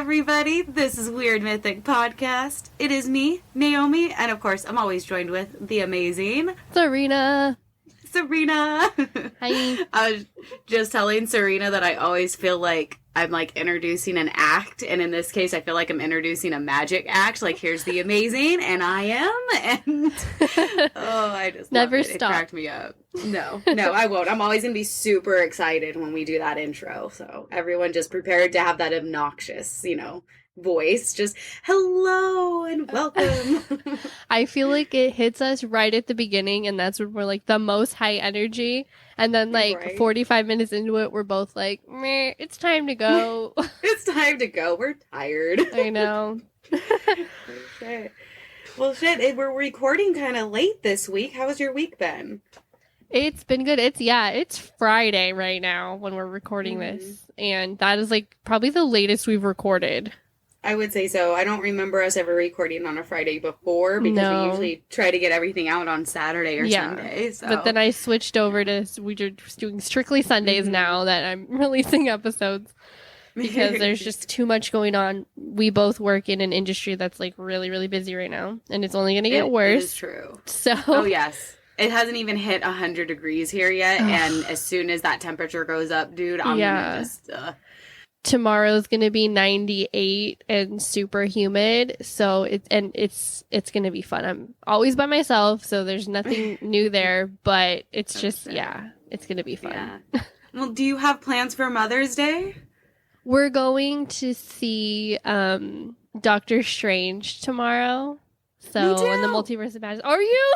everybody. This is Weird Mythic Podcast. It is me, Naomi, and of course, I'm always joined with the amazing Serena. Hi. I was just telling Serena that I always feel like I'm like introducing an act, and in this case, I feel like I'm introducing a magic act. Like, here's the amazing, and I am, and I just never love it. Stop. It cracked me up. No, I won't. I'm always gonna be super excited when we do that intro. So everyone, just prepared to have that obnoxious, voice. Just hello and welcome. I feel like it hits us right at the beginning, and that's when we're like the most high energy. And then, like, 45 minutes into it, we're both like, meh, it's time to go. It's time to go. We're tired. I know. Shit. Well, shit, we're recording kind of late this week. How has your week been? It's been good. It's Friday right now when we're recording this. And that is, like, probably the latest we've recorded. I would say so. I don't remember us ever recording on a Friday before because we usually try to get everything out on Saturday or Sunday. So. But then I switched over to we're just doing strictly Sundays now that I'm releasing episodes because there's just too much going on. We both work in an industry that's like really, really busy right now, and it's only going to get worse. It is true. So. Oh, yes. It hasn't even hit 100 degrees here yet, and as soon as that temperature goes up, dude, I'm gonna just... Tomorrow's gonna be 98 and super humid, so it's gonna be fun. I'm always by myself, so there's nothing new there, but it's just it's gonna be fun. Yeah. Well, do you have plans for Mother's Day? We're going to see Doctor Strange tomorrow. So in the Multiverse of Madness. Are you?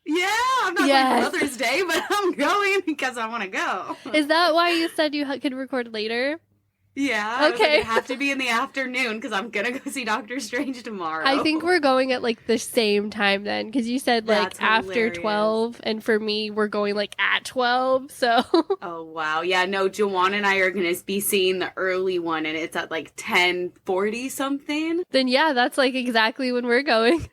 Yeah, I'm not going for Mother's Day, but I'm going because I want to go. Is that why you said you could record later? Yeah. Okay. I have to be in the afternoon because I'm going to go see Doctor Strange tomorrow. I think we're going at like the same time then because you said like That's after hilarious. 12 and for me we're going like at 12. So. Oh, wow. Yeah, no, Joanna and I are going to be seeing the early one and it's at like 10:40 something. Then yeah, that's like exactly when we're going.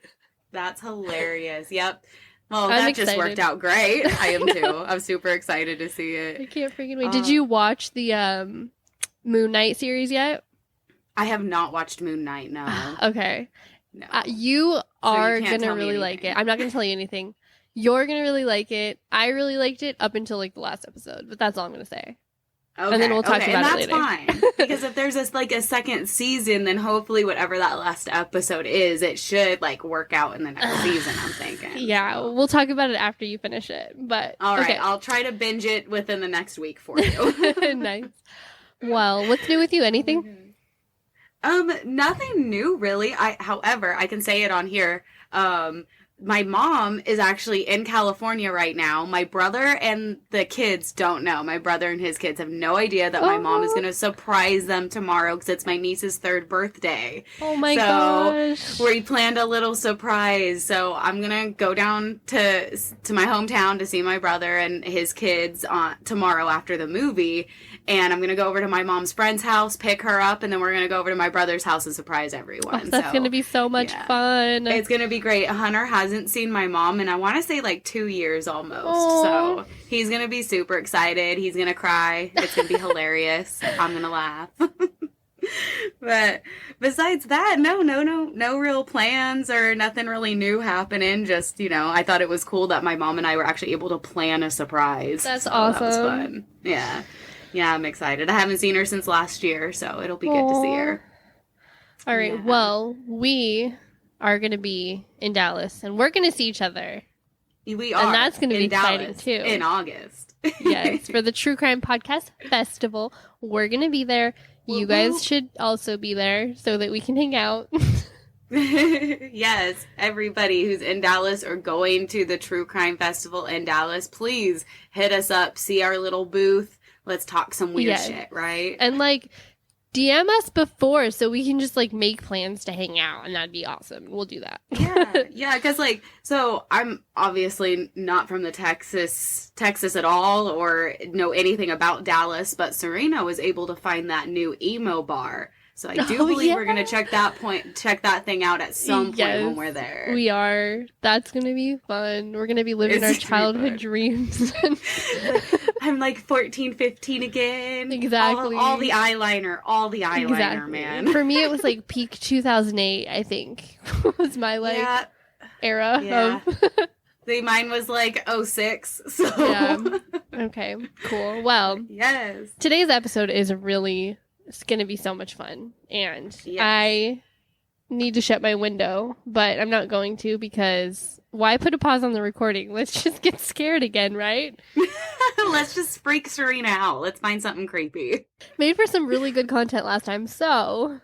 That's hilarious. Yep. Well, I'm that excited. Just worked out great. I am too. I'm super excited to see it. I can't freaking wait. Did you watch the Moon Knight series yet? I have not watched Moon Knight, no. Okay. No. You are you going to really like it. I'm not going to tell you anything. You're going to really like it. I really liked it up until like the last episode, but that's all I'm going to say. Okay, and then we'll talk about it later. And that's fine. Because if there's a second season, then hopefully whatever that last episode is, it should like work out in the next season, I'm thinking. Yeah, so. We'll talk about it after you finish it. But all right, okay. I'll try to binge it within the next week for you. Nice. Well, what's new with you? Anything? Nothing new really. However, I can say it on here. My mom is actually in California right now. My brother and the kids don't know. My brother and his kids have no idea that my mom is going to surprise them tomorrow because it's my niece's 3rd birthday. Oh my gosh. We planned a little surprise. So I'm going to go down to my hometown to see my brother and his kids tomorrow after the movie. And I'm going to go over to my mom's friend's house, pick her up, and then we're going to go over to my brother's house and surprise everyone. Oh, that's going to be so much fun. It's going to be great. Hunter hasn't seen my mom in, I want to say, like 2 years almost. Aww. So he's going to be super excited. He's going to cry. It's going to be hilarious. I'm going to laugh. But besides that, no real plans or nothing really new happening. Just, I thought it was cool that my mom and I were actually able to plan a surprise. That's awesome. That was fun. Yeah. Yeah, I'm excited. I haven't seen her since last year, so it'll be good to see her. All right. Yeah. Well, we are going to be in Dallas, and we're going to see each other. We are. And that's going to be exciting, Dallas, too. In August. Yes, for the True Crime Podcast Festival. We're going to be there. You guys should also be there so that we can hang out. Yes, everybody who's in Dallas or going to the True Crime Festival in Dallas, please hit us up, see our little booth. Let's talk some weird shit, right? And, DM us before so we can just, make plans to hang out, and that'd be awesome. We'll do that. Yeah, because, so I'm obviously not from the Texas at all or know anything about Dallas, but Serena was able to find that new emo bar. So I do believe we're going to check that thing out at some point when we're there. We are. That's going to be fun. We're going to be living our childhood dreams. I'm like 14, 15 again. Exactly. All the eyeliner, Exactly. man. For me, it was like peak 2008, I think, was my like era of... Mine was like 06, so. Yeah. Okay, cool. Well, yes. Today's episode is really, it's going to be so much fun. And I need to shut my window, but I'm not going to because why put a pause on the recording? Let's just get scared again, right? Let's just freak Serena out. Let's find something creepy. Made for some really good content last time, so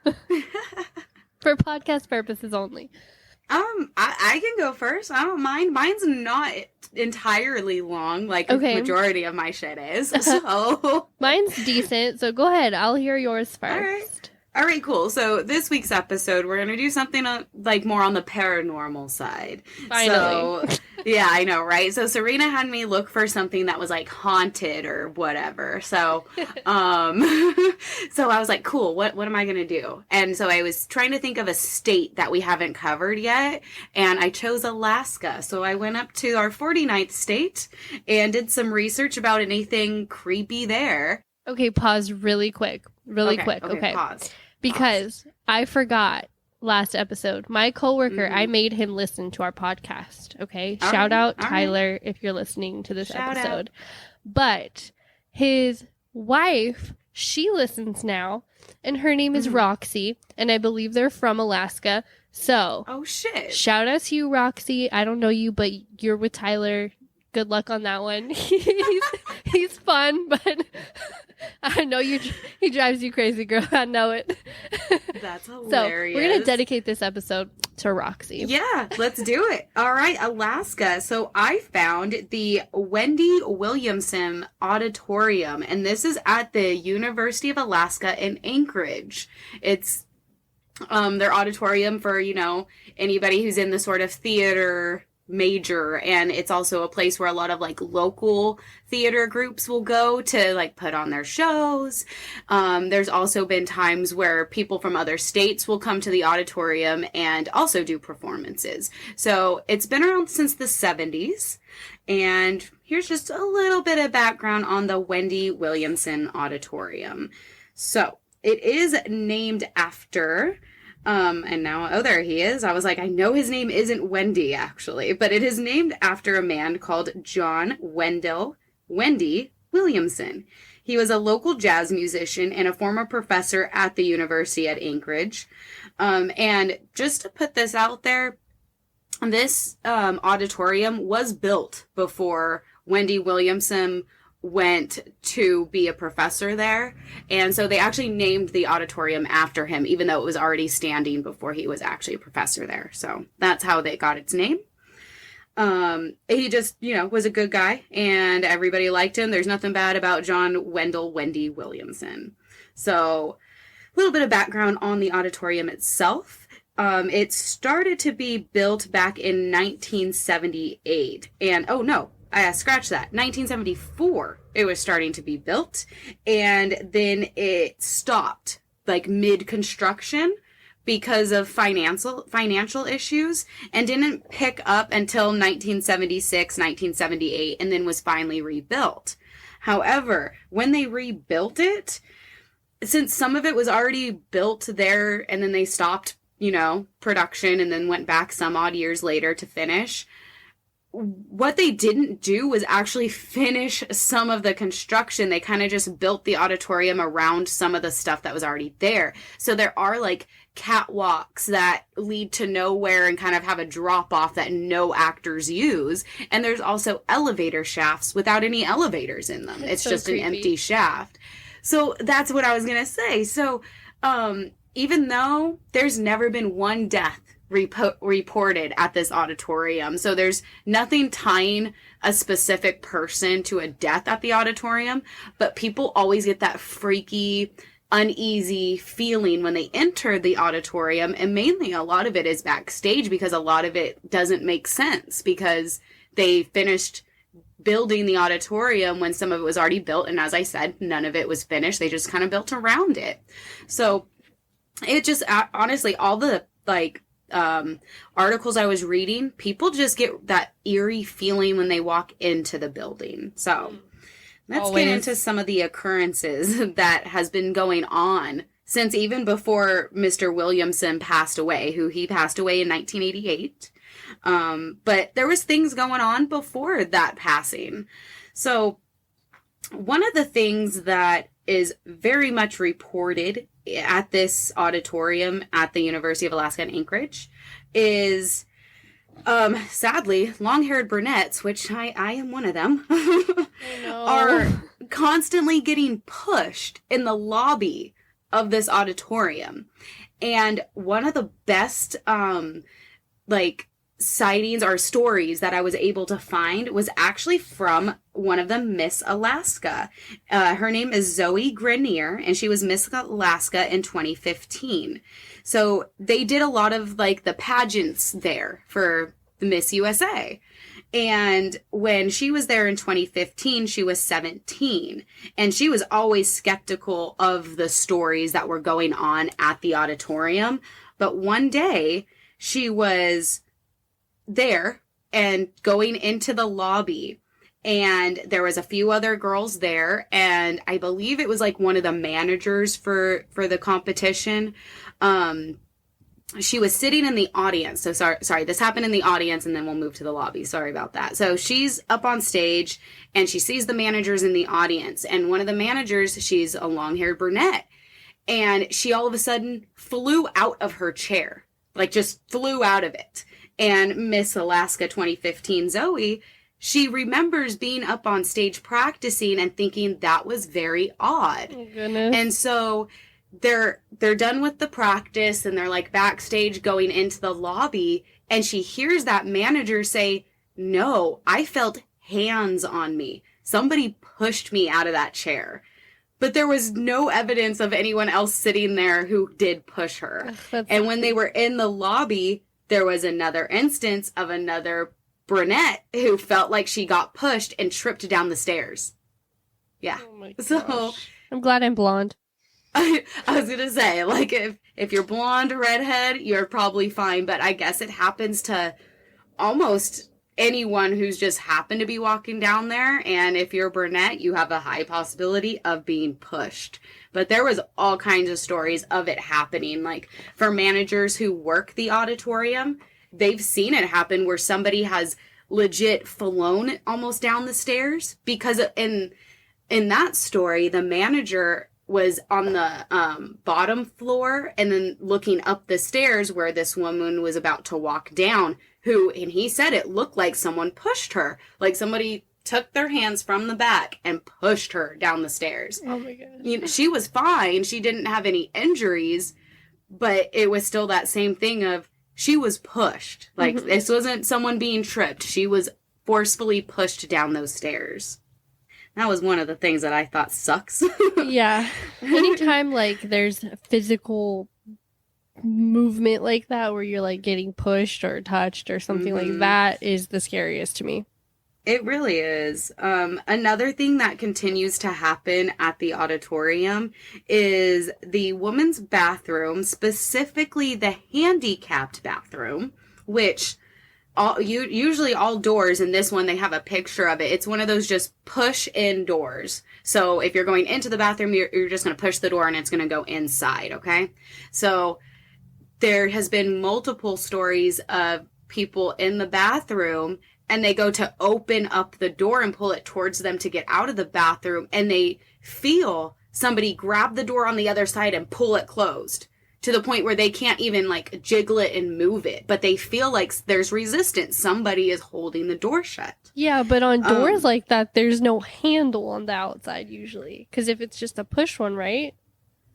for podcast purposes only. I can go first. I don't mind. Mine's not entirely long, like the majority of my shit is. So mine's decent. So go ahead. I'll hear yours first. All right, cool. So this week's episode, we're going to do something like more on the paranormal side. Finally. So, yeah, I know, right? So Serena had me look for something that was like haunted or whatever. So, so I was like, cool, what am I going to do? And so I was trying to think of a state that we haven't covered yet. And I chose Alaska. So I went up to our 49th state and did some research about anything creepy there. Okay, pause really quick. Okay. Pause. Because I forgot last episode. My coworker, I made him listen to our podcast. Okay. Shout out Tyler if you're listening to this episode. But his wife, she listens now, and her name is Roxy, and I believe they're from Alaska. So, oh shit. Shout out to you, Roxy. I don't know you, but you're with Tyler. Good luck on that one. He's fun, but I know he drives you crazy, girl. I know it. That's hilarious. So we're going to dedicate this episode to Roxy. Yeah, let's do it. All right, Alaska. So I found the Wendy Williamson Auditorium, and this is at the University of Alaska in Anchorage. It's their auditorium for, anybody who's in the sort of theater major, and it's also a place where a lot of like local theater groups will go to like put on their shows. There's also been times where people from other states will come to the auditorium and also do performances. So it's been around since the 70s. And here's just a little bit of background on the Wendy Williamson Auditorium. So it is named after and now, there he is. I was like, I know his name isn't Wendy, actually, but it is named after a man called John Wendy Williamson. He was a local jazz musician and a former professor at the University at Anchorage. And just to put this out there, this auditorium was built before Wendy Williamson went to be a professor there, and so they actually named the auditorium after him, even though it was already standing before he was actually a professor there. So that's how they got its name. He just, was a good guy, and everybody liked him. There's nothing bad about Wendy Williamson. So a little bit of background on the auditorium itself. It started to be built back in 1978, and scratch that. 1974, it was starting to be built, and then it stopped, like mid-construction, because of financial issues, and didn't pick up until 1976, 1978, and then was finally rebuilt. However, when they rebuilt it, since some of it was already built there, and then they stopped, production, and then went back some odd years later to finish, what they didn't do was actually finish some of the construction. They kind of just built the auditorium around some of the stuff that was already there. So there are like catwalks that lead to nowhere and kind of have a drop off that no actors use. And there's also elevator shafts without any elevators in them. It's so just creepy. An empty shaft. So that's what I was going to say. So even though there's never been one death reported at this auditorium, so there's nothing tying a specific person to a death at the auditorium, but people always get that freaky, uneasy feeling when they enter the auditorium, and mainly a lot of it is backstage because a lot of it doesn't make sense because they finished building the auditorium when some of it was already built, and as I said, none of it was finished. They just kind of built around it. So it just honestly, all the articles I was reading, people just get that eerie feeling when they walk into the building. So Let's get into some of the occurrences that has been going on since even before Mr. Williamson passed away, he passed away in 1988. But there was things going on before that passing. So one of the things that is very much reported at this auditorium at the University of Alaska in Anchorage is, sadly, long-haired brunettes, which I am one of them, are constantly getting pushed in the lobby of this auditorium. And one of the best, sightings or stories that I was able to find was actually from one of them, Miss Alaska. Her name is Zoe Grenier, and she was Miss Alaska in 2015. So they did a lot of the pageants there for the Miss USA. And when she was there in 2015, she was 17. And she was always skeptical of the stories that were going on at the auditorium. But one day she was there and going into the lobby, and there was a few other girls there, and I believe it was one of the managers for the competition. She was sitting in the audience. So sorry, this happened in the audience, and then we'll move to the lobby. Sorry about that. So she's up on stage, and she sees the managers in the audience, and one of the managers, she's a long-haired brunette, and she all of a sudden flew out of her chair, just flew out of it. And Miss Alaska 2015, Zoe, she remembers being up on stage practicing and thinking that was very odd. Oh, goodness. And so they're done with the practice, and they're backstage going into the lobby, and she hears that manager say, "No, I felt hands on me. Somebody pushed me out of that chair." But there was no evidence of anyone else sitting there who did push her. And when they were in the lobby, there was another instance of another brunette who felt like she got pushed and tripped down the stairs. Yeah. Oh my gosh. So I'm glad I'm blonde. I was going to say, if you're blonde or redhead, you're probably fine. But I guess it happens to almost anyone who's just happened to be walking down there. And if you're a brunette, you have a high possibility of being pushed. But there was all kinds of stories of it happening. For managers who work the auditorium, they've seen it happen where somebody has legit flown almost down the stairs. Because in that story, the manager was on the bottom floor and then looking up the stairs where this woman was about to walk down, and he said it looked like someone pushed her. Somebody took their hands from the back and pushed her down the stairs. Oh my God. She was fine. She didn't have any injuries, but it was still that same thing of she was pushed. This wasn't someone being tripped. She was forcefully pushed down those stairs. That was one of the things that I thought sucks. Yeah. Anytime there's physical movement like that where you're getting pushed or touched or something like that is the scariest to me. It really is. Another thing that continues to happen at the auditorium is the women's bathroom, specifically the handicapped bathroom, which usually all doors, in this one they have a picture of it. It's one of those just push-in doors. So if you're going into the bathroom, you're just going to push the door and it's going to go inside, okay? So there has been multiple stories of people in the bathroom, and they go to open up the door and pull it towards them to get out of the bathroom, and they feel somebody grab the door on the other side and pull it closed to the point where they can't even jiggle it and move it, but they feel like there's resistance. Somebody is holding the door shut. Yeah, but on doors like that, there's no handle on the outside usually, because if it's just a push one, right?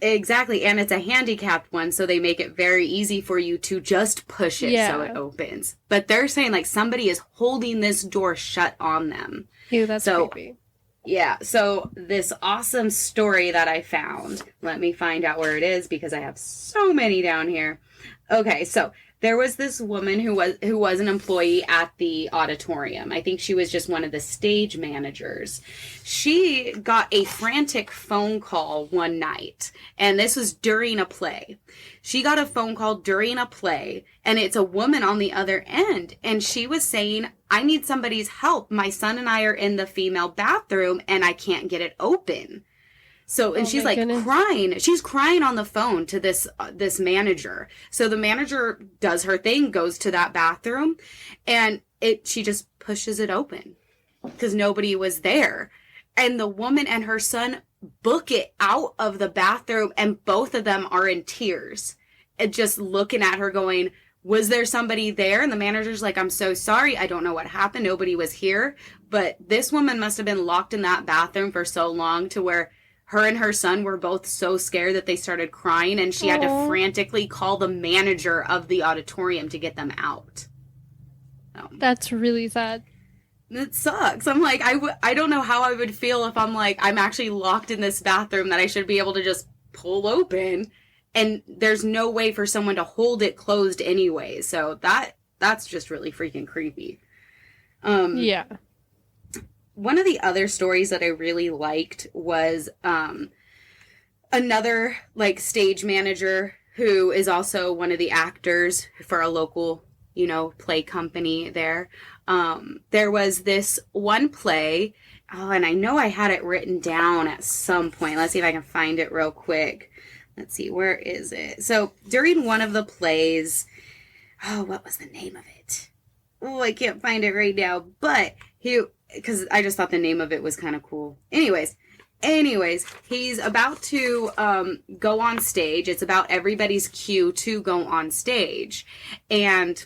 Exactly, and it's a handicapped one, so they make it very easy for you to just push it so it opens. But they're saying somebody is holding this door shut on them. Ew, that's creepy. Yeah, so this awesome story that I found, let me find out where it is because I have so many down here. Okay, so there was this woman who was an employee at the auditorium. I think she was just one of the stage managers. She got a frantic phone call one night, and this was during a play. She got a phone call during a play, and it's a woman on the other end, and she was saying, I need somebody's help. My son and I are in the female bathroom and I can't get it open. So, and she's like crying. She's crying on the phone to this manager. So the manager does her thing, goes to that bathroom, and she just pushes it open because nobody was there. And the woman and her son book it out of the bathroom, and both of them are in tears and just looking at her going, was there somebody there? And the manager's like, I'm so sorry. I don't know what happened. Nobody was here. But this woman must have been locked in that bathroom for so long to where her and her son were both so scared that they started crying, and she had to frantically call the manager of the auditorium to get them out. So, that's really sad. It sucks. I'm like, I don't know how I would feel if I'm like, I'm actually locked in this bathroom that I should be able to just pull open, and there's no way for someone to hold it closed anyway. So that's just really freaking creepy. Yeah. One of the other stories that I really liked was another like stage manager who is also one of the actors for a local, play company there. There was this one play, and I know I had it written down at some point. Let's see if I can find it real quick. Let's see, where is it? So during one of the plays, what was the name of it? Oh, I can't find it right now, but because I just thought the name of it was kind of cool. Anyways, he's about to go on stage. It's about everybody's cue to go on stage. And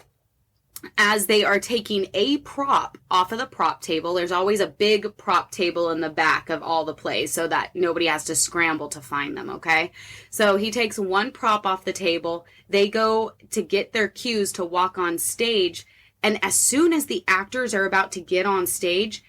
as they are taking a prop off of the prop table, there's always a big prop table in the back of all the plays so that nobody has to scramble to find them, okay? So he takes one prop off the table. They go to get their cues to walk on stage. And as soon as the actors are about to get on stage,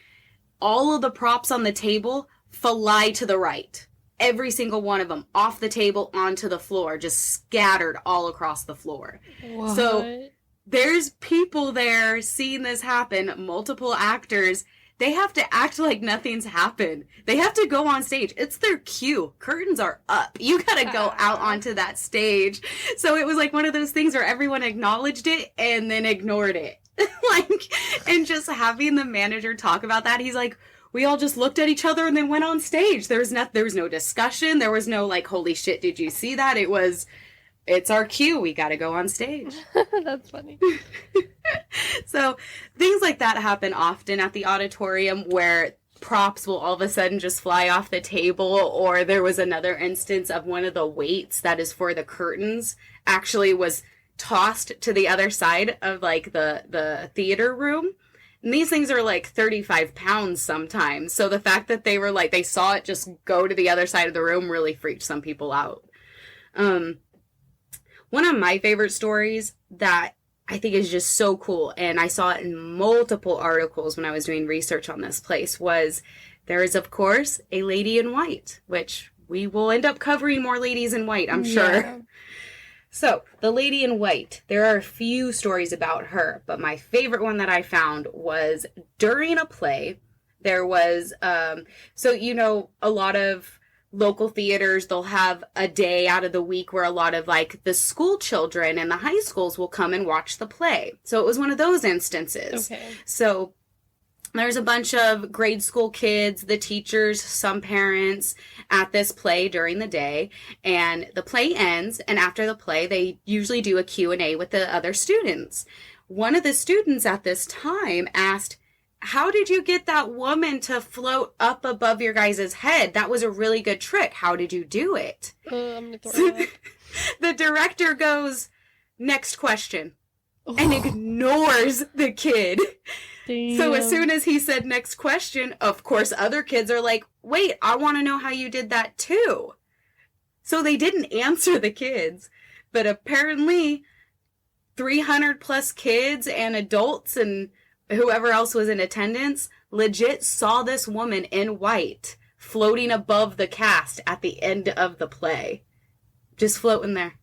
all of the props on the table fly to the right. Every single one of them off the table onto the floor, just scattered all across the floor. What? So there's people there seeing this happen, multiple actors. They have to act like nothing's happened. They have to go on stage. It's their cue. Curtains are up. You gotta go out onto that stage. So it was like one of those things where everyone acknowledged it and then ignored it. And just having the manager talk about that, he's like, we all just looked at each other and then went on stage. There was no discussion. There was no like, holy shit, did you see that? It's our cue. We got to go on stage. That's funny. So things like that happen often at the auditorium where props will all of a sudden just fly off the table. Or there was another instance of one of the weights that is for the curtains actually was tossed to the other side of like the theater room. And these things are like 35 pounds sometimes. So the fact that they were like, they saw it just go to the other side of the room really freaked some people out. One of my favorite stories that I think is just so cool, and I saw it in multiple articles when I was doing research on this place, was there is, of course, a lady in white, which we will end up covering more ladies in white, I'm sure. Yeah. So, the lady in white, there are a few stories about her, but my favorite one that I found was during a play, there was, a lot of local theaters, they'll have a day out of the week where a lot of like the school children and the high schools will come and watch the play. So it was one of those instances. Okay. So there's a bunch of grade school kids, the teachers, some parents at this play during the day, and the play ends, and after the play they usually do a Q&A with the other students. One of the students at this time asked, how did you get that woman to float up above your guys' head? That was a really good trick. How did you do it? I'm gonna throw up. The director goes, next question, and ignores the kid. Damn. So as soon as he said next question, of course, other kids are like, wait, I want to know how you did that too. So they didn't answer the kids, but apparently 300 plus kids and adults and whoever else was in attendance legit saw this woman in white floating above the cast at the end of the play. Just floating there.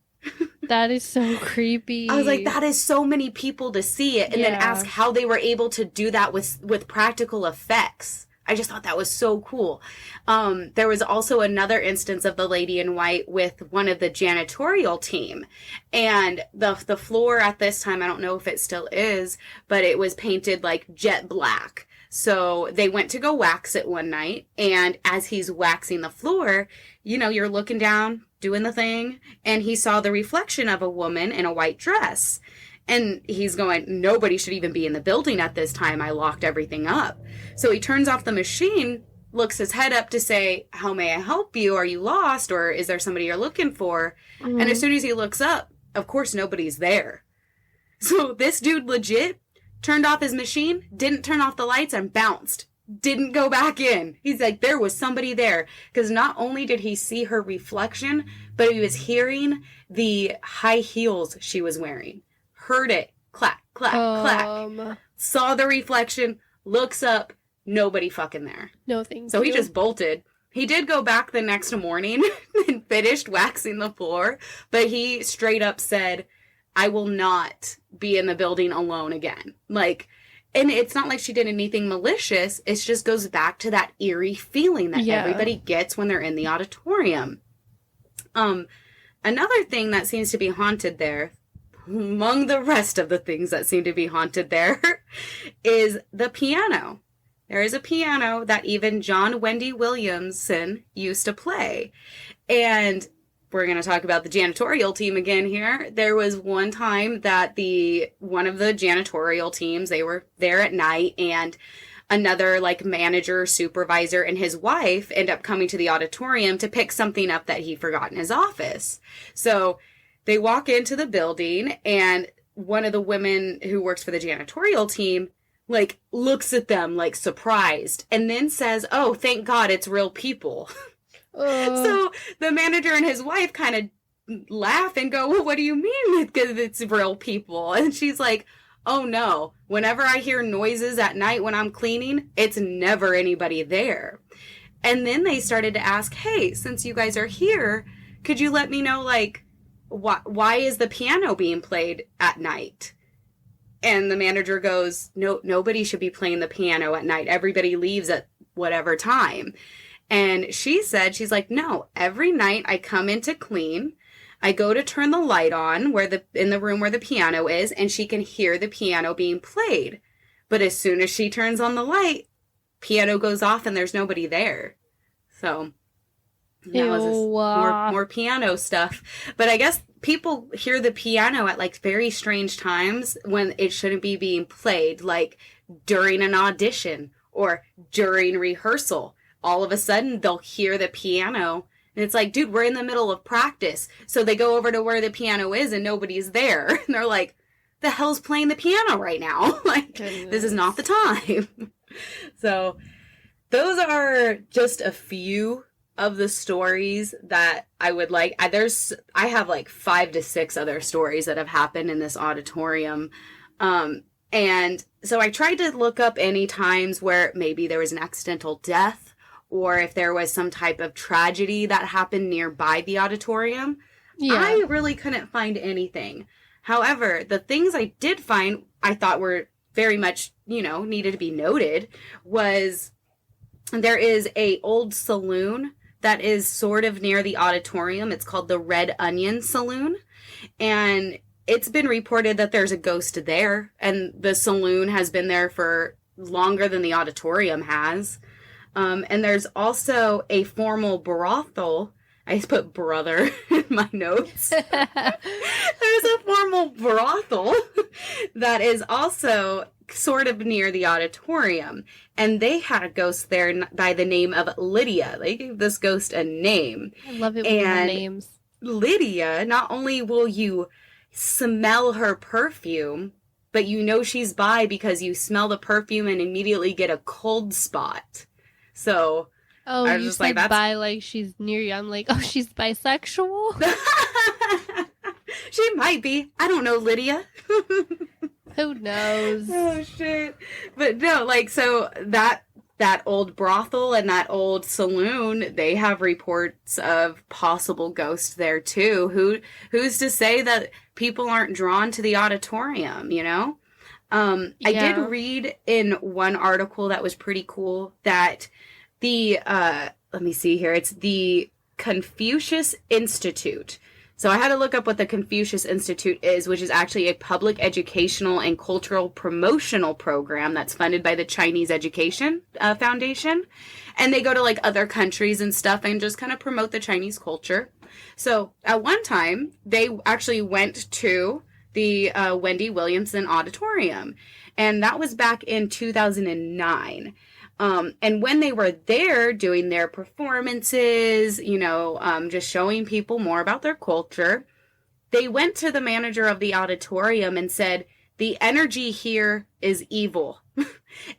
That is so creepy. I was like, that is so many people to see it. And then ask how they were able to do that with practical effects. I just thought that was so cool. There was also another instance of the lady in white with one of the janitorial team. And the floor at this time, I don't know if it still is, but it was painted like jet black. So they went to go wax it one night. And as he's waxing the floor, you know, you're looking down, doing the thing. And he saw the reflection of a woman in a white dress. And he's going, nobody should even be in the building at this time. I locked everything up. So he turns off the machine, looks his head up to say, how may I help you? Are you lost? Or is there somebody you're looking for? Mm-hmm. And as soon as he looks up, of course, nobody's there. So this dude legit turned off his machine, didn't turn off the lights, and bounced. Didn't go back in. He's like, there was somebody there. Because not only did he see her reflection, but he was hearing the high heels she was wearing. Heard it. Clack, clack, clack. Saw the reflection, looks up, nobody fucking there. No thank So you. he just bolted. He did go back the next morning and finished waxing the floor, but he straight up said, I will not be in the building alone again. Like, and it's not like she did anything malicious. It just goes back to that eerie feeling that everybody gets when they're in the auditorium. Another thing that seems to be haunted there, among the rest of the things that seem to be haunted there, is the piano. There is a piano that even Wendy Williamson used to play. And we're going to talk about the janitorial team again here. There was one time that one of the janitorial teams, they were there at night, and another like manager, supervisor, and his wife end up coming to the auditorium to pick something up that he forgot in his office. So they walk into the building, and one of the women who works for the janitorial team, like, looks at them, like, surprised, and then says, oh, thank God it's real people. So the manager and his wife kind of laugh and go, well, what do you mean it's real people? And she's like, oh, no. Whenever I hear noises at night when I'm cleaning, it's never anybody there. And then they started to ask, hey, since you guys are here, could you let me know, like, why is the piano being played at night? And the manager goes, no, nobody should be playing the piano at night. Everybody leaves at whatever time. And she said, she's like, no, every night I come in to clean. I go to turn the light on in the room where the piano is, and she can hear the piano being played. But as soon as she turns on the light, piano goes off and there's nobody there. So that was more piano stuff. But I guess people hear the piano at like very strange times when it shouldn't be being played, like during an audition or during rehearsal. All of a sudden they'll hear the piano and it's like, dude, we're in the middle of practice. So they go over to where the piano is and nobody's there. And they're like, the hell's playing the piano right now? Like, goodness. This is not the time. So those are just a few of the stories that I would like. I have like 5 to 6 other stories that have happened in this auditorium. And so I tried to look up any times where maybe there was an accidental death or if there was some type of tragedy that happened nearby the auditorium. Yeah. I really couldn't find anything. However, the things I did find I thought were very much, needed to be noted was there is a old saloon that is sort of near the auditorium. It's called the Red Onion Saloon. And it's been reported that there's a ghost there. And the saloon has been there for longer than the auditorium has. And there's also a formal brothel. I put brother in my notes. There's a formal brothel that is also sort of near the auditorium. And they had a ghost there by the name of Lydia. They gave this ghost a name. I love it when you have names. Lydia, not only will you smell her perfume, but she's by because you smell the perfume and immediately get a cold spot. So oh, I was you just said bi like she's near you. I'm like, oh, she's bisexual? She might be. I don't know, Lydia. Who knows? Oh, shit. But no, like, so that old brothel and that old saloon, they have reports of possible ghosts there, too. Who's to say that people aren't drawn to the auditorium, I did read in one article that was pretty cool that the, let me see here, it's the Confucius Institute. So I had to look up what the Confucius Institute is, which is actually a public educational and cultural promotional program that's funded by the Chinese Education Foundation. And they go to like other countries and stuff and just kind of promote the Chinese culture. So at one time, they actually went to the Wendy Williamson Auditorium. And that was back in 2009. And when they were there doing their performances, just showing people more about their culture, they went to the manager of the auditorium and said, the energy here is evil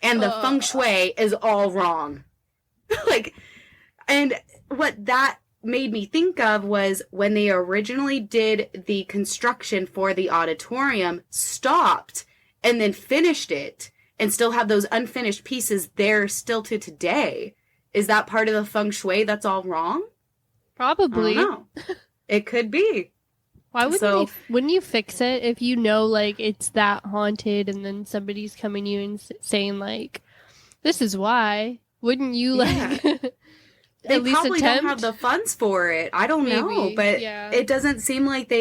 and the feng shui is all wrong. And what that made me think of was when they originally did the construction for the auditorium, stopped and then finished it, and still have those unfinished pieces there still to today. Is that part of the feng shui that's all wrong? Probably. I don't know. It could be. Why wouldn't you fix it if you know, like, it's that haunted and then somebody's coming to you and saying, like, this is why? Wouldn't you, like, they at least probably attempt? Don't have the funds for it. I don't know, but it doesn't seem like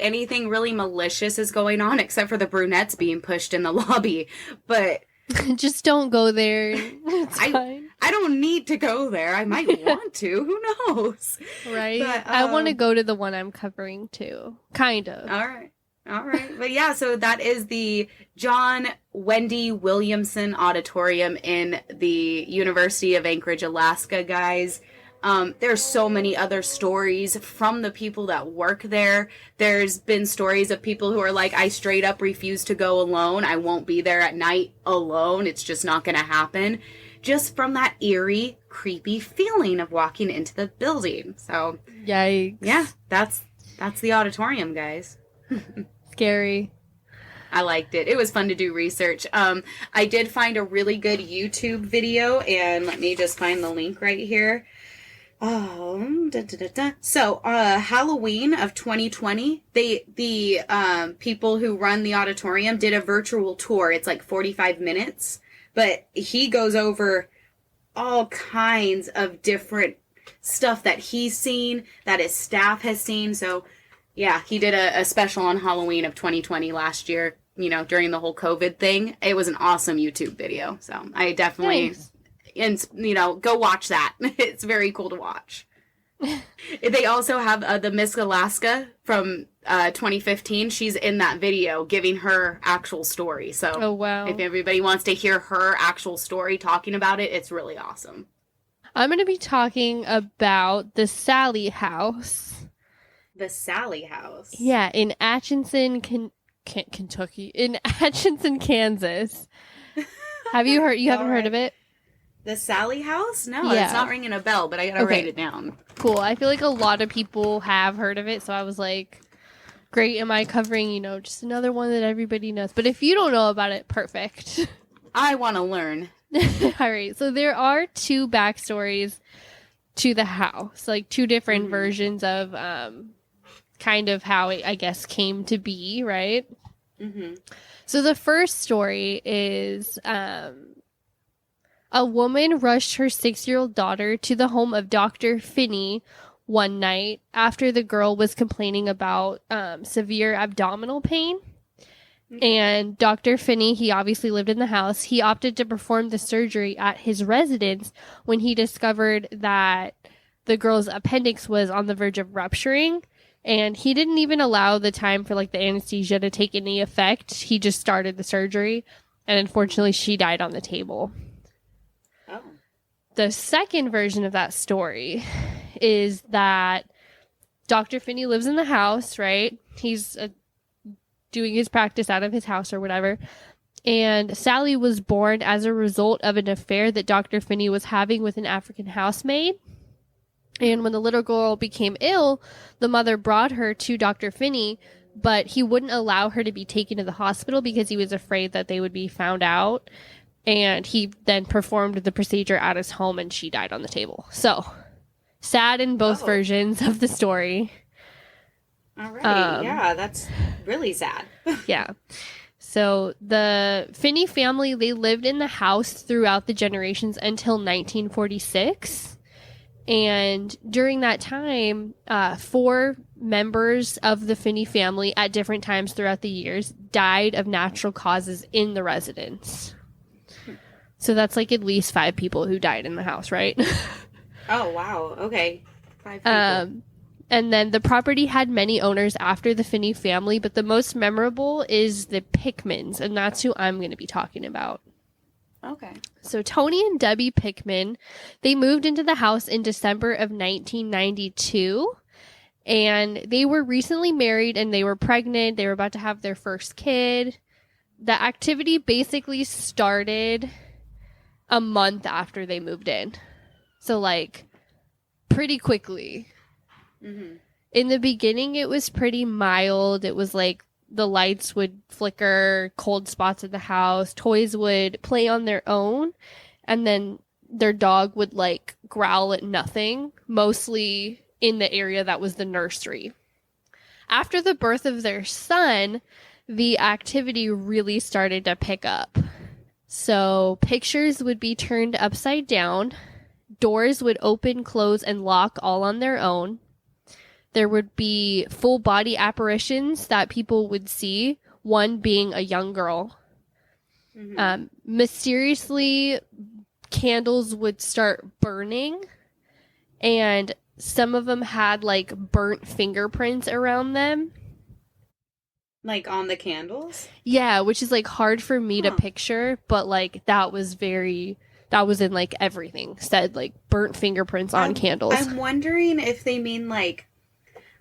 anything really malicious is going on except for the brunettes being pushed in the lobby. But just don't go there. It's fine. I don't need to go there. I might want to. Who knows? Right. But, I want to go to the one I'm covering too. Kind of. All right. But yeah, so that is the John Wendy Williamson Auditorium in the University of Anchorage, Alaska, guys. There's so many other stories from the people that work there. There's been stories of people who are like, I straight up refuse to go alone. I won't be there at night alone. It's just not going to happen. Just from that eerie, creepy feeling of walking into the building. So, yikes. Yeah, that's the auditorium, guys. Scary. I liked it. It was fun to do research. I did find a really good YouTube video, and let me just find the link right here. So, Halloween of 2020, the people who run the auditorium did a virtual tour. It's like 45 minutes, but he goes over all kinds of different stuff that he's seen, that his staff has seen. So, yeah, he did a special on Halloween of 2020 last year, during the whole COVID thing. It was an awesome YouTube video. So I definitely, go watch that. It's very cool to watch. They also have the Miss Alaska from 2015. She's in that video giving her actual story. So oh, wow. If everybody wants to hear her actual story talking about it, it's really awesome. I'm going to be talking about the Sallie house. The Sallie house. Yeah, in Atchinson, Kentucky. In Atchinson, Kansas. Have you heard? You haven't heard of it? The Sallie house? No, It's not ringing a bell, but I gotta write it down. Cool. I feel like a lot of people have heard of it, so I was like, great, am I covering, just another one that everybody knows? But if you don't know about it, perfect. I want to learn. All right, so there are two backstories to the house, like two different versions of kind of how it, I guess, came to be, right? Mm-hmm. So the first story is a woman rushed her 6-year-old daughter to the home of Dr. Finney one night after the girl was complaining about severe abdominal pain. Mm-hmm. And Dr. Finney, he obviously lived in the house. He opted to perform the surgery at his residence when he discovered that the girl's appendix was on the verge of rupturing. And he didn't even allow the time for, like, the anesthesia to take any effect. He just started the surgery. And unfortunately, she died on the table. Oh. The second version of that story is that Dr. Finney lives in the house, right? He's doing his practice out of his house or whatever. And Sallie was born as a result of an affair that Dr. Finney was having with an African housemaid. And when the little girl became ill, the mother brought her to Dr. Finney, but he wouldn't allow her to be taken to the hospital because he was afraid that they would be found out. And he then performed the procedure at his home and she died on the table. So, sad in both versions of the story. All right. Yeah, that's really sad. Yeah. So the Finney family, they lived in the house throughout the generations until 1946. And during that time, 4 members of the Finney family at different times throughout the years died of natural causes in the residence. So that's like at least 5 people who died in the house, right? Oh, wow. Okay. 5 people. And then the property had many owners after the Finney family, but the most memorable is the Pickmans, and that's who I'm going to be talking about. Okay. So Tony and Debbie Pickman, they moved into the house in December of 1992, and they were recently married and they were pregnant. They were about to have their first kid. The activity basically started a month after they moved in. So, like, pretty quickly. Mm-hmm. In the beginning, it was pretty mild. It was like the lights would flicker, cold spots in the house, toys would play on their own, and then their dog would like growl at nothing, mostly in the area that was the nursery. After the birth of their son, the activity really started to pick up. So pictures would be turned upside down, doors would open, close, and lock all on their own. There would be full body apparitions that people would see, one being a young girl. Mm-hmm. Mysteriously, candles would start burning, and some of them had, like, burnt fingerprints around them. Like, on the candles? Yeah, which is, like, hard for me to picture, but, like, that was in, like, everything. Said, like, burnt fingerprints on candles. I'm wondering if they mean, like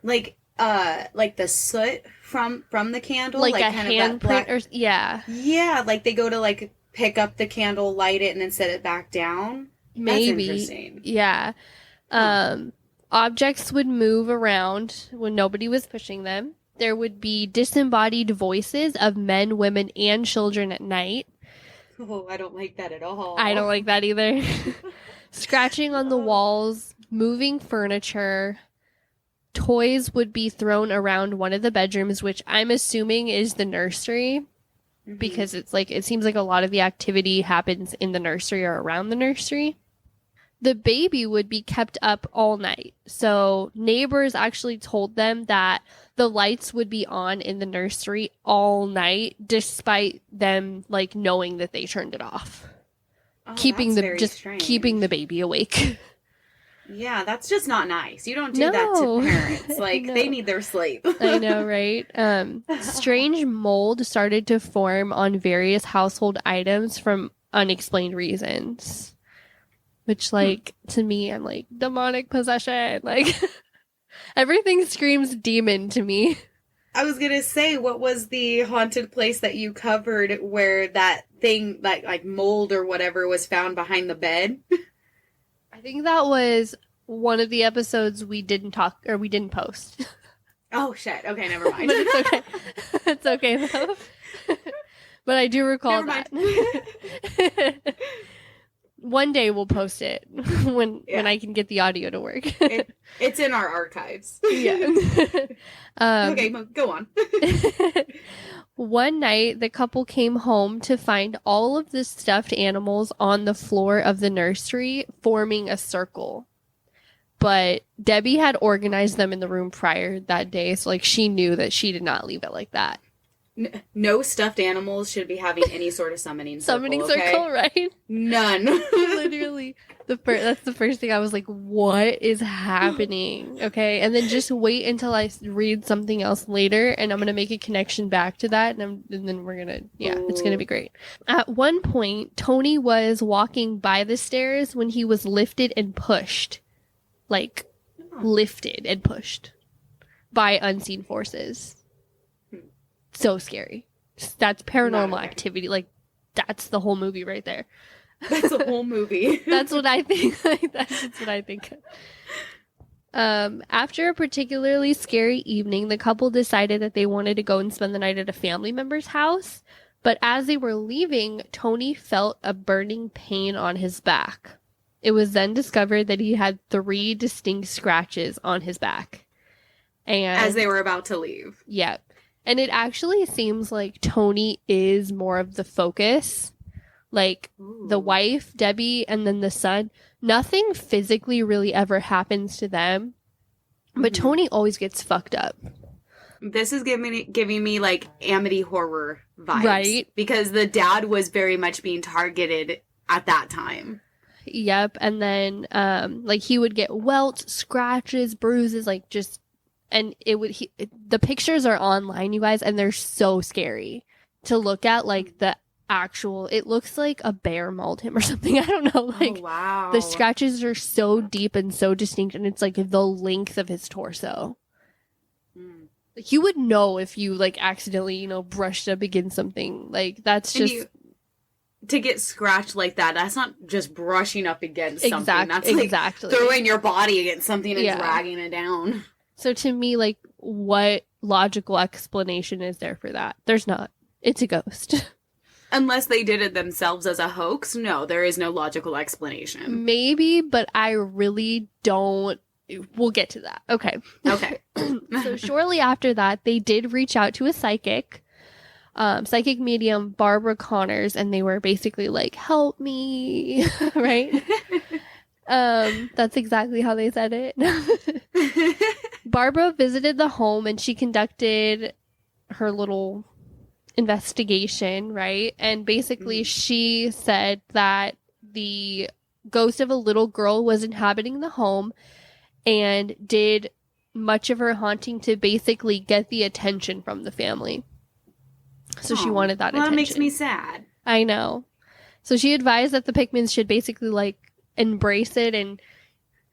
the soot from the candle, like a kind handprint, or yeah, like they go to like pick up the candle, light it, and then set it back down. Maybe. That's interesting. Yeah. Objects would move around when nobody was pushing them. There would be disembodied voices of men, women, and children at night. Oh, I don't like that at all. I don't like that either. Scratching on the walls, moving furniture. Toys would be thrown around one of the bedrooms, which I'm assuming is the nursery, because it's like, it seems like a lot of the activity happens in the nursery or around the nursery. The baby would be kept up all night. So neighbors actually told them that the lights would be on in the nursery all night, despite them like knowing that they turned it off. Oh, keeping the baby awake. Yeah, that's just not nice. You don't do that to parents. Like, they need their sleep. I know, right? Strange mold started to form on various household items from unexplained reasons. Which, like, to me, I'm like, demonic possession. Like, everything screams demon to me. I was going to say, what was the haunted place that you covered where that thing, like mold or whatever, was found behind the bed? I think that was one of the episodes we didn't post. Oh, shit. Okay, never mind. But it's okay. It's okay, though. But I do recall that. One day we'll post it when I can get the audio to work. It's in our archives. Yeah. Okay, go on. One night, the couple came home to find all of the stuffed animals on the floor of the nursery forming a circle. But Debbie had organized them in the room prior that day, so like she knew that she did not leave it like that. No stuffed animals should be having any sort of summoning circle, right? None. Literally. That's the first thing I was like, what is happening? Okay. And then just wait until I read something else later, and I'm going to make a connection back to that. And then we're going to, it's going to be great. At one point, Tony was walking by the stairs when he was lifted and pushed. Like, lifted and pushed by unseen forces. So scary. That's paranormal activity. Like, that's the whole movie right there. That's the whole movie. That's what I think. That's what I think. After a particularly scary evening, the couple decided that they wanted to go and spend the night at a family member's house. But as they were leaving, Tony felt a burning pain on his back. It was then discovered that he had 3 distinct scratches on his back. And as they were about to leave. Yeah. And it actually seems like Tony is more of the focus. Like, the wife, Debbie, and then the son. Nothing physically really ever happens to them. But Tony always gets fucked up. This is giving me like Amity horror vibes. Right. Because the dad was very much being targeted at that time. Yep. And then, like, he would get welts, scratches, bruises, like, just, and the pictures are online, you guys, and they're so scary to look at. Like, the actual, it looks like a bear mauled him or something. I don't know. Like, oh, wow. The scratches are so deep and so distinct, and it's like the length of his torso. Like, you would know if you, like, accidentally, you know, brushed up against something. Like, that's just... to get scratched like that, that's not just brushing up against something. That's like throwing your body against something and dragging it down. So to me, like, what logical explanation is there for that? There's not. It's a ghost. Unless they did it themselves as a hoax, no, there is no logical explanation. Maybe, but I really don't. We'll get to that. Okay. Okay. So shortly after that, they did reach out to a psychic medium, Barbara Connors, and they were basically like, help me, right? That's exactly how they said it. Barbara visited the home and she conducted her little investigation, right? And basically she said that the ghost of a little girl was inhabiting the home and did much of her haunting to basically get the attention from the family. So she wanted that attention. That makes me sad. I know. So she advised that the Pickmans should basically, like, embrace it and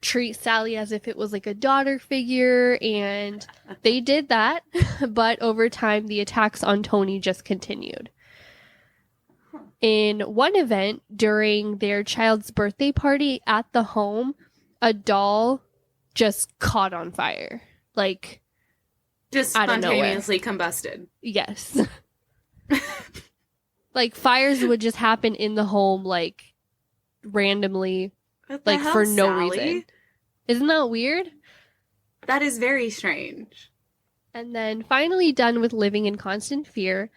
treat Sallie as if it was, like, a daughter figure. And they did that. But over time, the attacks on Tony just continued. In one event, during their child's birthday party at the home, a doll just caught on fire. Like, just spontaneously combusted. Yes. Like, fires would just happen in the home, like, randomly, like, for no reason. Isn't that weird? That is very strange. And then, finally done with living in constant fear,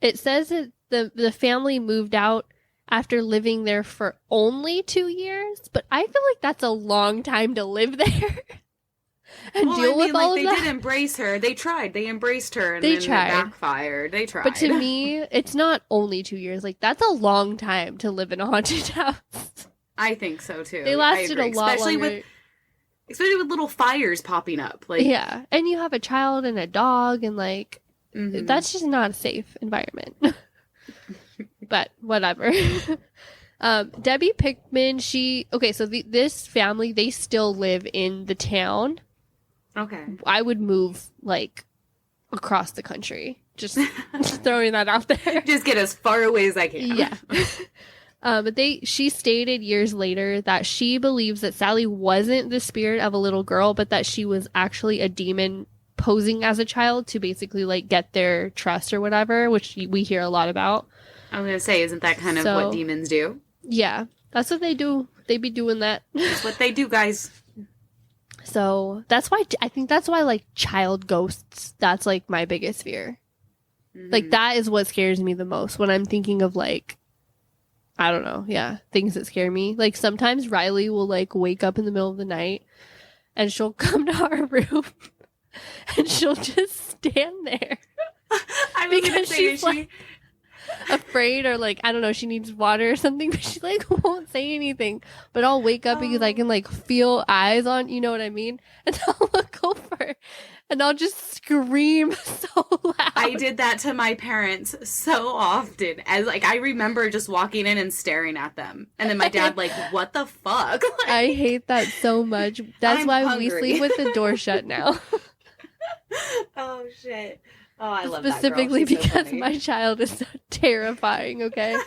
it says that the family moved out after living there for only 2 years, but I feel like that's a long time to live there. And deal with all of that. They did embrace her. They tried. They embraced her, and then it backfired. They tried. But to me, it's not only 2 years. Like, that's a long time to live in a haunted house. I think so too. They lasted a lot longer. Especially with little fires popping up. Like, yeah, and you have a child and a dog, and like that's just not a safe environment. But whatever. Debbie Pickman, so this family, they still live in the town. Okay. I would move, like, across the country. Just throwing that out there. Just get as far away as I can. Yeah. But she stated years later that she believes that Sallie wasn't the spirit of a little girl, but that she was actually a demon posing as a child to basically, like, get their trust or whatever, which we hear a lot about. I was going to say, isn't that kind of what demons do? Yeah. That's what they do. They be doing that. That's what they do, guys. So I think that's why, like, child ghosts, that's, like, my biggest fear. Like, that is what scares me the most when I'm thinking of, like, I don't know, things that scare me. Like, sometimes Riley will, like, wake up in the middle of the night and she'll come to our room and she'll just stand there. Because she's, like, afraid, or, like, I don't know, she needs water or something, but she, like, won't say anything. But I'll wake up because I can, like, feel eyes on, you know what I mean? And I'll look over and I'll just scream so loud. I did that to my parents so often. As, like, I remember just walking in and staring at them. And then my dad, like, what the fuck? Like, I hate that so much. That's why hungry. We sleep with the door shut now. Oh, shit. Oh, I love specifically that girl. She's because so my child is so terrifying, okay?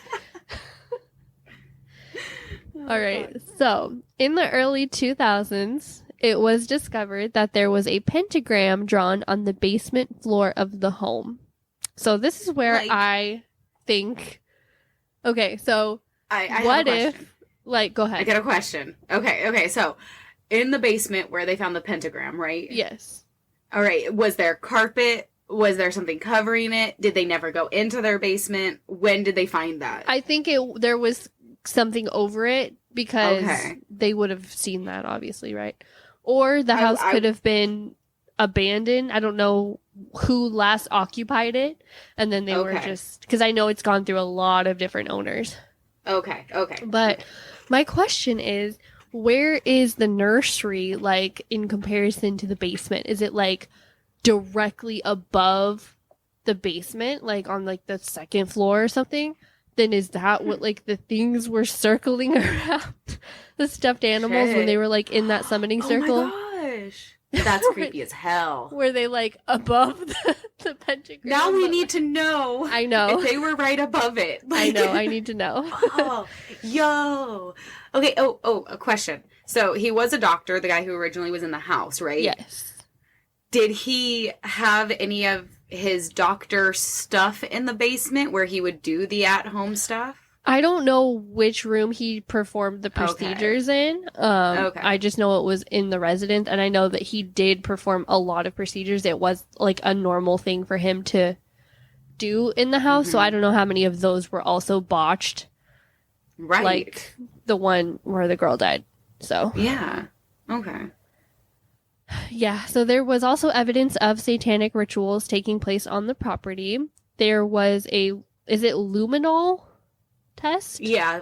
All right. God. So, in the early 2000s, it was discovered that there was a pentagram drawn on the basement floor of the home. So, this is where I think, okay, so I what if, like, go ahead. I got a question. Okay. So, in the basement where they found the pentagram, right? Yes. All right. Was there carpet Was there something covering it? Did they never go into their basement? When did they find that? I think there was something over it because they would have seen that, obviously, right? Or the house could have been abandoned. I don't know who last occupied it, and then they were just, because I know it's gone through a lot of different owners. Okay. But my question is, where is the nursery, like, in comparison to the basement? Is it, like, directly above the basement, like, on, like, the second floor or something? Then is that what, like, the things were circling around the stuffed animals when they were, like, in that summoning circle? Oh my gosh. That's creepy as hell. Were they, like, above the pentagram? Now we need to know. I know. If they were right above it. Like, I know. I need to know. Oh, yo. Okay. Oh, a question. So he was a doctor, the guy who originally was in the house, right? Yes. Did he have any of his doctor stuff in the basement where he would do the at-home stuff? I don't know which room he performed the procedures in. I just know it was in the residence, and I know that he did perform a lot of procedures. It was like a normal thing for him to do in the house, so I don't know how many of those were also botched. Right. Like the one where the girl died. So. Yeah. Okay. Yeah, so there was also evidence of satanic rituals taking place on the property. There was is it luminol test? Yeah,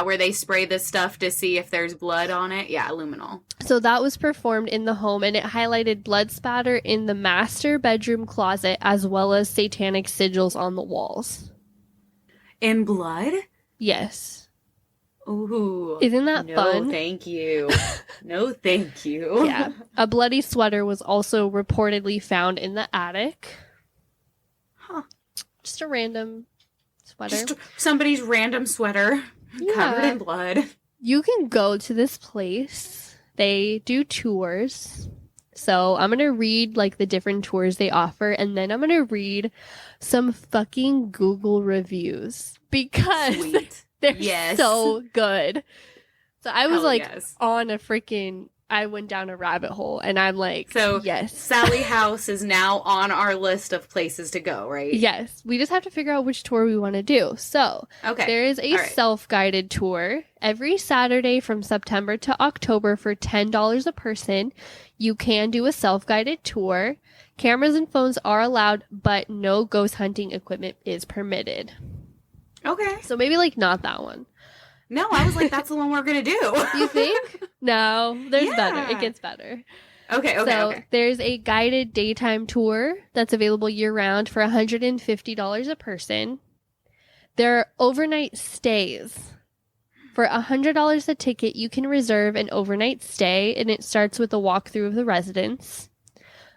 where they spray this stuff to see if there's blood on it. Yeah, luminol. So that was performed in the home, and it highlighted blood spatter in the master bedroom closet as well as satanic sigils on the walls. In blood? Yes. Ooh. Isn't that fun? No, thank you. No, thank you. Yeah. A bloody sweater was also reportedly found in the attic. Huh. Just a random sweater. Just somebody's random sweater covered in blood. You can go to this place. They do tours. So I'm going to read like the different tours they offer, and then I'm going to read some fucking Google reviews because they're so good. So I was on a freaking, I went down a rabbit hole, and I'm like, so yes. Sallie House is now on our list of places to go, right? Yes. We just have to figure out which tour we want to do. So there is a self-guided tour every Saturday from September to October for $10 a person. You can do a self-guided tour. Cameras and phones are allowed, but no ghost hunting equipment is permitted. Okay. So maybe like not that one. No, I was like, that's the one we're going to do. You think? No, there's better. It gets better. Okay. There's a guided daytime tour that's available year-round for $150 a person. There are overnight stays. For $100 a ticket, you can reserve an overnight stay, and it starts with a walkthrough of the residence.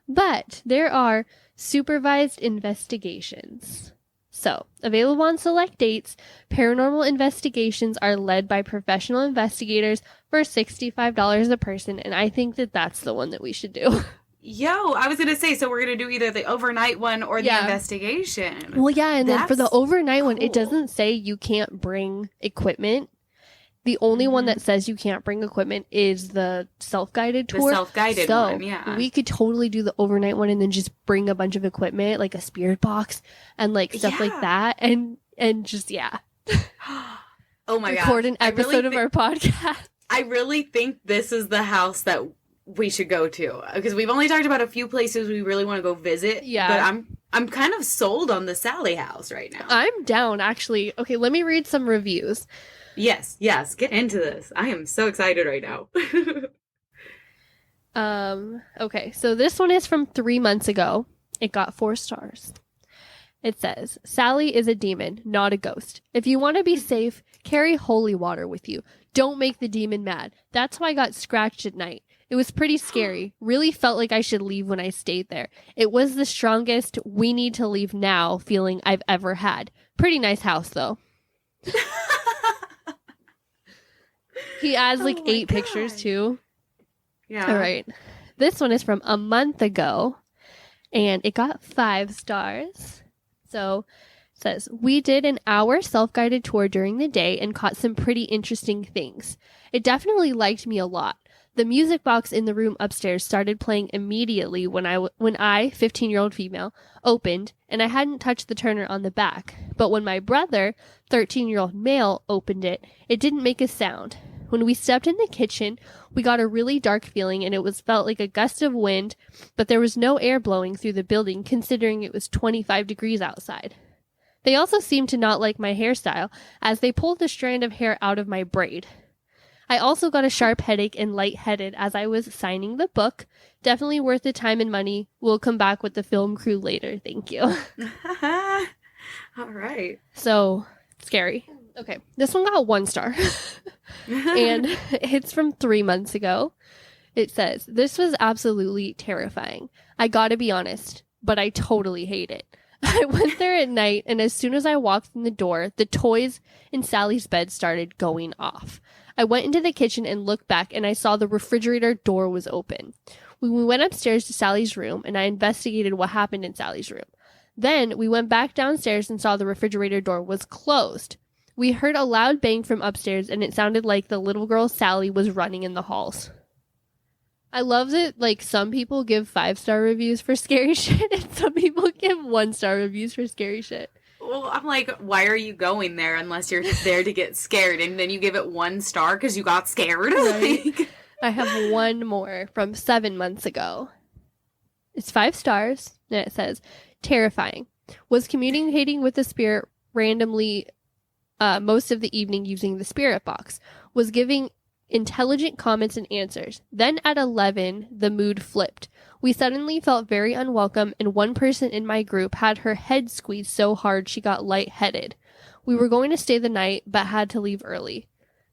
But there are supervised investigations. So, available on select dates, paranormal investigations are led by professional investigators for $65 a person, and I think that that's the one that we should do. Yo, I was going to say, so we're going to do either the overnight one or the investigation. Well, yeah, and then for the overnight one, it doesn't say you can't bring equipment. The only one that says you can't bring equipment is the self-guided tour. The self-guided one, yeah. We could totally do the overnight one and then just bring a bunch of equipment, like a spirit box and like stuff like that, and just Oh my god! Record an episode of our podcast. I really think this is the house that we should go to, because we've only talked about a few places we really want to go visit. Yeah, but I'm kind of sold on the Sallie house right now. I'm down, actually. Okay, let me read some reviews. Yes, get into this. I am so excited right now. Okay, so this one is from 3 months ago. It got 4 stars. It says, Sallie is a demon, not a ghost. If you want to be safe, carry holy water with you. Don't make the demon mad. That's why I got scratched at night. It was pretty scary. Really felt like I should leave when I stayed there. It was the strongest we need to leave now feeling I've ever had. Pretty nice house, though. He adds like 8 pictures too. Yeah. All right. This one is from a month ago, and it got 5 stars. So it says, we did an hour self-guided tour during the day and caught some pretty interesting things. It definitely liked me a lot. The music box in the room upstairs started playing immediately when I, 15-year-old female, opened, and I hadn't touched the turner on the back. But when my brother, 13-year-old male, opened it, it didn't make a sound. When we stepped in the kitchen, we got a really dark feeling, and it felt like a gust of wind, but there was no air blowing through the building considering it was 25 degrees outside. They also seemed to not like my hairstyle, as they pulled the strand of hair out of my braid. I also got a sharp headache and lightheaded as I was signing the book. Definitely worth the time and money. We'll come back with the film crew later. Thank you. All right. So, scary. Okay, this one got 1 star. And it's from 3 months ago. It says, "This was absolutely terrifying. I gotta be honest, but I totally hate it. I went there at night, and as soon as I walked in the door, the toys in Sallie's bed started going off. I went into the kitchen and looked back, and I saw the refrigerator door was open. We went upstairs to Sally's room, and I investigated what happened in Sally's room. Then we went back downstairs and saw the refrigerator door was closed. We heard a loud bang from upstairs, and it sounded like the little girl Sallie was running in the halls." I love that, like, some people give 5-star reviews for scary shit, and some people give 1-star reviews for scary shit. Well, I'm like, why are you going there unless you're there to get scared? And then you give it 1 star because you got scared? Right. Like... I have one more from 7 months ago. It's 5 stars, and it says, "Terrifying. Was communicating with the spirit randomly most of the evening using the spirit box. Was giving intelligent comments and answers. Then at 11, the mood flipped. We suddenly felt very unwelcome, and one person in my group had her head squeezed so hard she got lightheaded. We were going to stay the night, but had to leave early.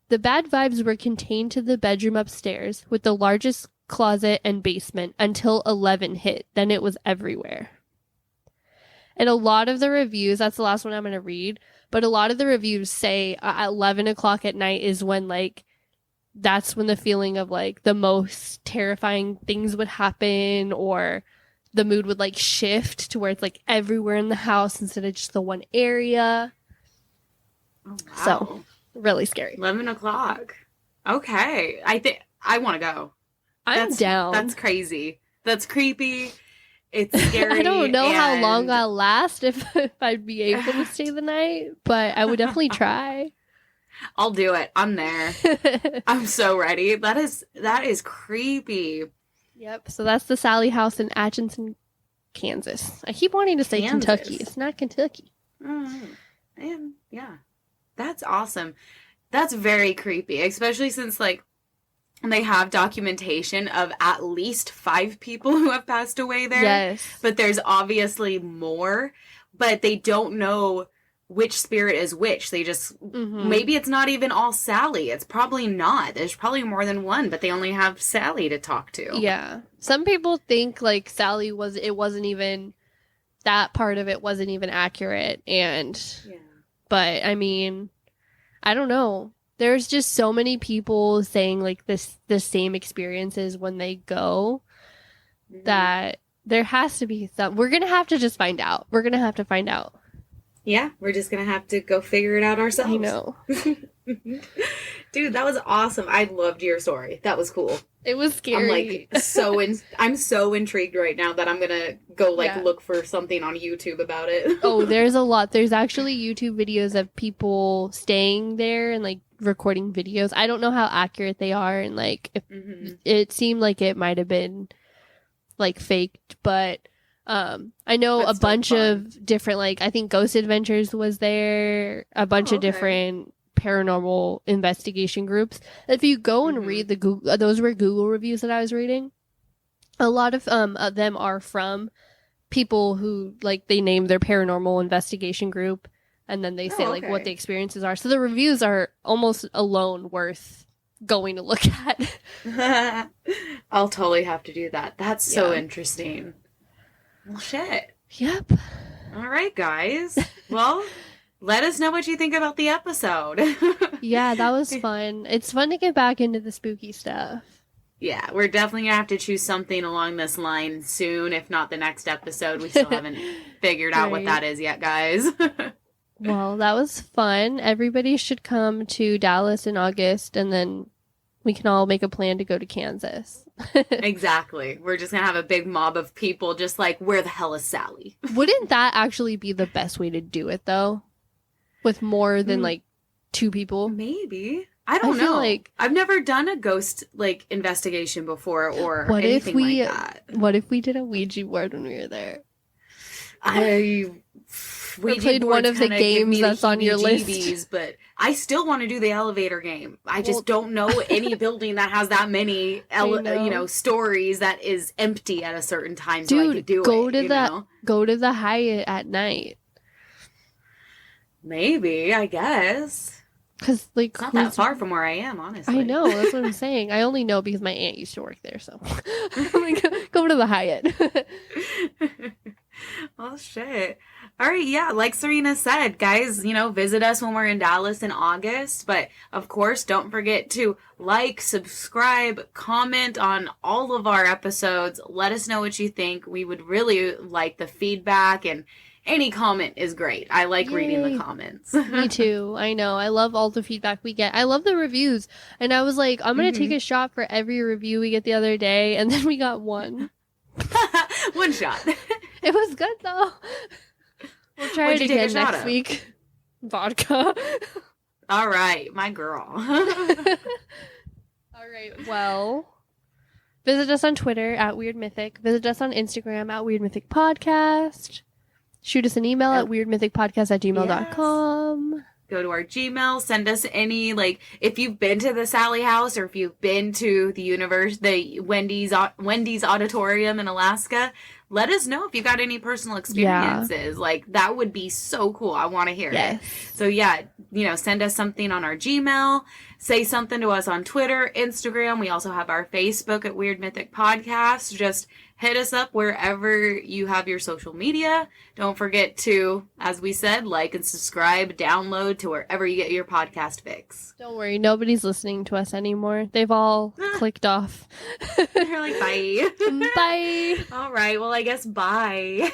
The bad vibes were contained to the bedroom upstairs, with the largest closet and basement, until 11 hit. Then it was everywhere." And a lot of the reviews, that's the last one I'm going to read, but a lot of the reviews say at 11 o'clock at night is when, like, that's when the feeling of, like, the most terrifying things would happen, or the mood would, like, shift to where it's, like, everywhere in the house instead of just the one area. Oh, wow. So, really scary. 11 o'clock. Okay. I think I want to go. I'm down. That's crazy. That's creepy. It's scary. I don't know how long I'll last if I'd be able to stay the night, but I would definitely try. I'll do it. I'm there. I'm so ready. That is creepy. Yep. So that's the Sallie house in Atchinson, Kansas. I keep wanting to say Kansas. Kentucky. It's not Kentucky. And yeah, that's awesome. That's very creepy, especially since, like, they have documentation of at least 5 people who have passed away there. Yes. But there's obviously more, but they don't know which spirit is which. They just, maybe it's not even all Sallie. It's probably not. There's probably more than one, but they only have Sallie to talk to. Yeah. Some people think, like, Sallie wasn't even, that part of it wasn't even accurate. And, but, I mean, I don't know. There's just so many people saying, like, the same experiences when they go that there has to be some. We're going to have to just find out. We're going to have to find out. Yeah, we're just going to have to go figure it out ourselves. I know. Dude, that was awesome. I loved your story. That was cool. It was scary. I'm so intrigued right now that I'm going to go, like, look for something on YouTube about it. Oh, there's a lot. There's actually YouTube videos of people staying there and, like, recording videos. I don't know how accurate they are, and, like, if it seemed like it might have been, like, faked, but I know a bunch of different, like, I think Ghost Adventures was there, a bunch of different paranormal investigation groups. If you go and read the Google, those were Google reviews that I was reading, a lot of them are from people who, like, they name their paranormal investigation group, and then they say like what the experiences are. So the reviews are almost alone worth going to look at. I'll totally have to do that. That's so interesting. Well, shit. Yep. All right, guys. Well, let us know what you think about the episode. Yeah, that was fun. It's fun to get back into the spooky stuff. Yeah, we're definitely going to have to choose something along this line soon, if not the next episode. We still haven't figured out what that is yet, guys. Well, that was fun. Everybody should come to Dallas in August and then We can all make a plan to go to Kansas. Exactly. We're just gonna have a big mob of people just like, where the hell is Sallie? Wouldn't that actually be the best way to do it, though? With more than, like, 2 people? Maybe. I don't feel know. like- I've never done a ghost, like, investigation before or anything like that. What if we did a Ouija board when we were there? We played one of the games that's on your list. But I still want to do the elevator game. I just don't know any building that has that many, stories that is empty at a certain time. So I could do go it. Go to the Hyatt at night. Maybe, I guess. Because, like, it's not that far from where I am, honestly. I know, that's what I'm saying. I only know because my aunt used to work there, so I'm like, go to the Hyatt. Oh, shit. All right, yeah, like Serena said, guys, visit us when we're in Dallas in August. But, of course, don't forget to like, subscribe, comment on all of our episodes. Let us know what you think. We would really like the feedback, and any comment is great. I like reading the comments. Me too. I know. I love all the feedback we get. I love the reviews. And I was like, I'm going to take a shot for every review we get the other day. And then we got one. One shot. It was good, though. We'll try it again next week. Vodka. All right, my girl. All right, well, visit us on Twitter at Weird Mythic. Visit us on Instagram at Weird Mythic Podcast. Shoot us an email at weirdmythicpodcast@gmail.com. Go to our Gmail. Send us any, if you've been to the Sallie house or if you've been to the Wendy's Auditorium in Alaska. Let us know if you got any personal experiences. Yeah. That would be so cool. I want to hear it. So, send us something on our Gmail. Say something to us on Twitter, Instagram. We also have our Facebook at Weird Mythic Podcast. Just hit us up wherever you have your social media. Don't forget to, as we said, like and subscribe, download to wherever you get your podcast fix. Don't worry. Nobody's listening to us anymore. They've all clicked off. They're like, bye. Bye. All right. Well, I guess bye.